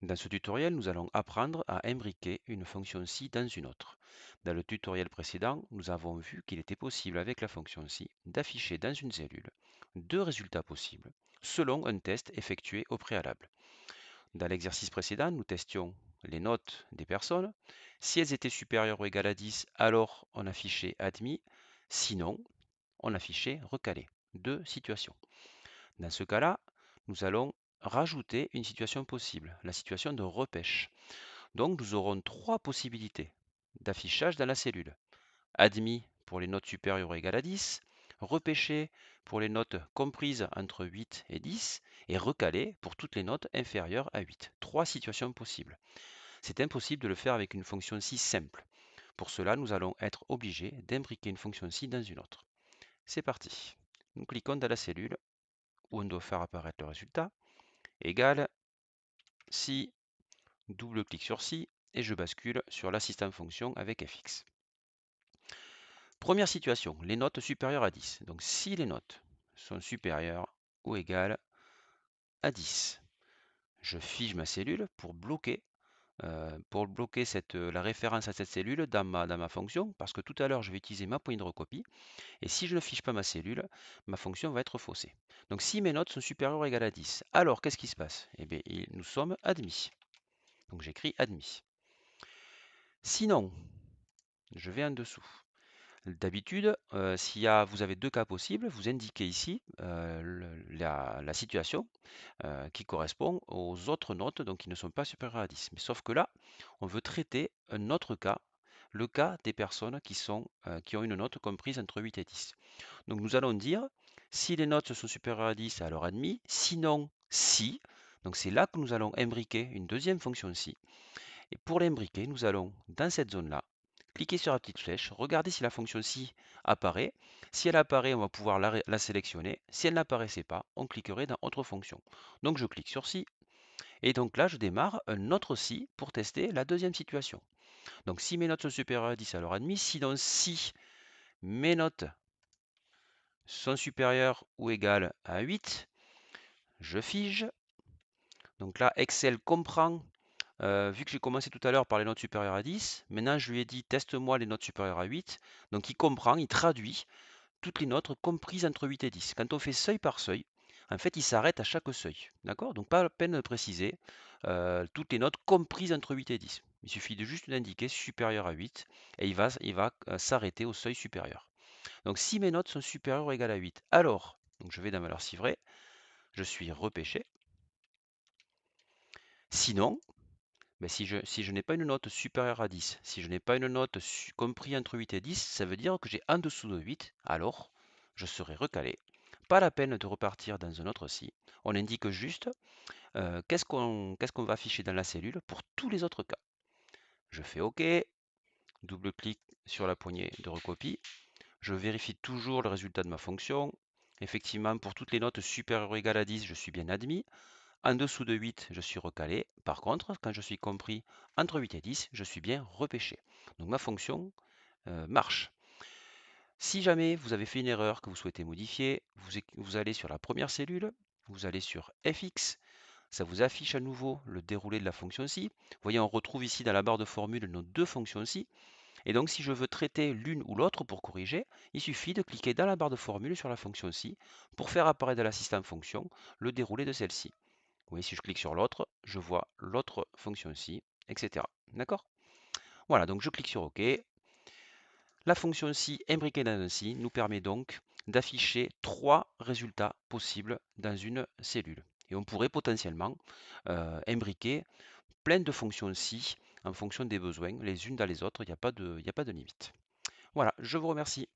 Dans ce tutoriel, nous allons apprendre à imbriquer une fonction si dans une autre. Dans le tutoriel précédent, nous avons vu qu'il était possible avec la fonction si d'afficher dans une cellule deux résultats possibles selon un test effectué au préalable. Dans l'exercice précédent, nous testions les notes des personnes. Si elles étaient supérieures ou égales à 10, alors on affichait admis, sinon on affichait recalé. Deux situations. Dans ce cas-là, nous allons rajouter une situation possible, la situation de repêche. Donc nous aurons trois possibilités d'affichage dans la cellule. Admis pour les notes supérieures ou égales à 10, repêché pour les notes comprises entre 8 et 10, et recalé pour toutes les notes inférieures à 8. Trois situations possibles. C'est impossible de le faire avec une fonction si simple. Pour cela, nous allons être obligés d'imbriquer une fonction si dans une autre. C'est parti. Nous cliquons dans la cellule où on doit faire apparaître le résultat, égale si, double-clic sur si, et je bascule sur l'assistant fonction avec fx. Première situation, les notes supérieures à 10. Donc si les notes sont supérieures ou égales à 10, je fige ma cellule pour bloquer la référence à cette cellule dans ma fonction, parce que tout à l'heure je vais utiliser ma poignée de recopie, et si je ne fiche pas ma cellule, ma fonction va être faussée. Donc si mes notes sont supérieures ou égales à 10, alors qu'est-ce qui se passe? Eh bien, nous sommes admis. Donc j'écris admis. Sinon, je vais en dessous. D'habitude, vous avez deux cas possibles, vous indiquez ici la situation qui correspond aux autres notes, donc qui ne sont pas supérieures à 10. Mais sauf que là, on veut traiter un autre cas, le cas des personnes qui ont une note comprise entre 8 et 10. Donc nous allons dire, si les notes sont supérieures à 10, alors admis, sinon si. Donc c'est là que nous allons imbriquer une deuxième fonction si. Et pour l'imbriquer, nous allons, dans cette zone-là, cliquer sur la petite flèche, regarder si la fonction si apparaît. Si elle apparaît, on va pouvoir la sélectionner. Si elle n'apparaissait pas, on cliquerait dans autre fonction. Donc je clique sur si, et donc là je démarre un autre si pour tester la deuxième situation. Donc si mes notes sont supérieures à 10, alors admis. Sinon si mes notes sont supérieures ou égales à 8, je fige. Donc là, Excel comprend. Vu que j'ai commencé tout à l'heure par les notes supérieures à 10, maintenant je lui ai dit teste-moi les notes supérieures à 8. Donc il comprend, il traduit toutes les notes comprises entre 8 et 10. Quand on fait seuil par seuil, en fait il s'arrête à chaque seuil. D'accord? Donc pas la peine de préciser toutes les notes comprises entre 8 et 10. Il suffit de juste d'indiquer supérieur à 8 et il va s'arrêter au seuil supérieur. Donc si mes notes sont supérieures ou égales à 8, alors, donc je vais dans valeur si vrai, je suis repêché. Sinon, mais si je n'ai pas une note supérieure à 10, si je n'ai pas une note comprise entre 8 et 10, ça veut dire que j'ai en dessous de 8, alors je serai recalé. Pas la peine de repartir dans un autre si. On indique juste qu'est-ce qu'on va afficher dans la cellule pour tous les autres cas. Je fais OK, double-clic sur la poignée de recopie. Je vérifie toujours le résultat de ma fonction. Effectivement, pour toutes les notes supérieures ou égales à 10, je suis bien admis. En dessous de 8, je suis recalé. Par contre, quand je suis compris entre 8 et 10, je suis bien repêché. Donc ma fonction marche. Si jamais vous avez fait une erreur que vous souhaitez modifier, vous allez sur la première cellule, vous allez sur FX, ça vous affiche à nouveau le déroulé de la fonction si. Vous voyez, on retrouve ici dans la barre de formule nos deux fonctions si. Et donc si je veux traiter l'une ou l'autre pour corriger, il suffit de cliquer dans la barre de formule sur la fonction si pour faire apparaître de l'assistant fonction le déroulé de celle-ci. Oui, si je clique sur l'autre, je vois l'autre fonction ci, etc. D'accord? Voilà, donc je clique sur OK. La fonction ci imbriquée dans un si nous permet donc d'afficher trois résultats possibles dans une cellule. Et on pourrait potentiellement imbriquer plein de fonctions si en fonction des besoins, les unes dans les autres, il n'y a pas de limite. Voilà, je vous remercie.